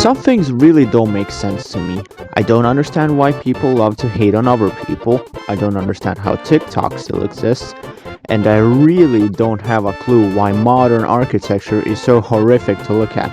Some things really don't make sense to me. I don't understand why people love to hate on other people. I don't understand how TikTok still exists. And I really don't have a clue why modern architecture is so horrific to look at.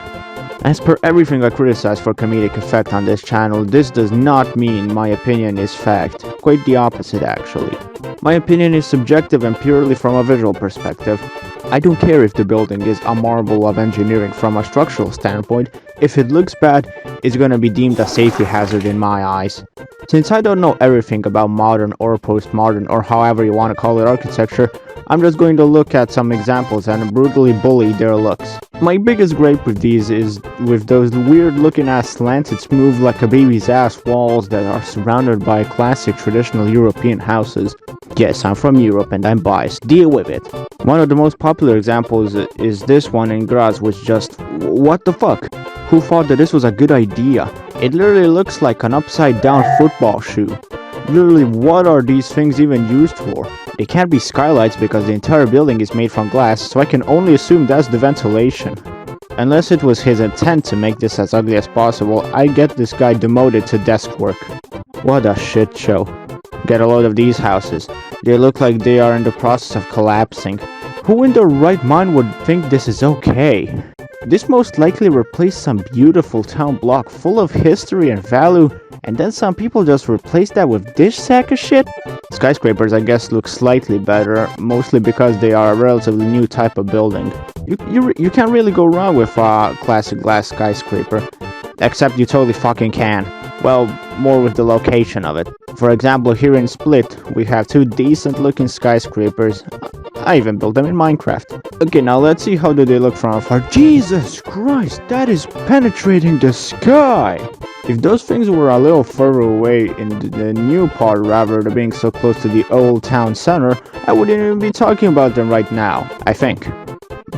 As per everything I criticize for comedic effect on this channel, this does not mean my opinion is fact. Quite the opposite, actually. My opinion is subjective and purely from a visual perspective. I don't care if the building is a marvel of engineering from a structural standpoint. If it looks bad, it's gonna be deemed a safety hazard in my eyes. Since I don't know everything about modern or postmodern or however you want to call it architecture, I'm just going to look at some examples and brutally bully their looks. My biggest gripe with these is with those weird looking ass slanted smooth like a baby's ass walls that are surrounded by classic traditional European houses. Yes, I'm from Europe and I'm biased. Deal with it. One of the most popular examples is this one in Graz, which just... what the fuck? Who thought that this was a good idea? It literally looks like an upside down football shoe. Literally, what are these things even used for? They can't be skylights because the entire building is made from glass, so I can only assume that's the ventilation. Unless it was his intent to make this as ugly as possible, I get this guy demoted to desk work. What a shit show. Get a load of these houses. They look like they are in the process of collapsing. Who in their right mind would think this is okay? This most likely replaced some beautiful town block full of history and value, and then some people just replaced that with this sack of shit? Skyscrapers, I guess, look slightly better, mostly because they are a relatively new type of building. You can't really go wrong with a classic glass skyscraper. Except you totally fucking can. Well, more with the location of it. For example, here in Split, we have two decent looking skyscrapers. I even built them in Minecraft. Okay, now let's see how do they look from afar. Jesus Christ, that is penetrating the sky! If those things were a little further away in the new part rather than being so close to the old town center, I wouldn't even be talking about them right now, I think.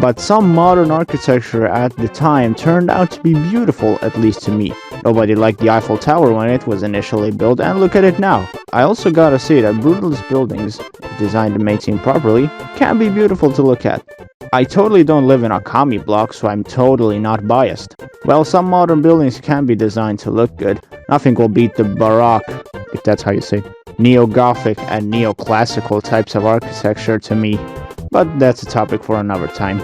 But some modern architecture at the time turned out to be beautiful, at least to me. Nobody liked the Eiffel Tower when it was initially built, and look at it now. I also gotta say that brutalist buildings, if designed and maintained properly, can be beautiful to look at. I totally don't live in a commie block, so I'm totally not biased. Well, some modern buildings can be designed to look good. Nothing will beat the Baroque, if that's how you say it, Neo-Gothic and Neo-Classical types of architecture to me. But that's a topic for another time.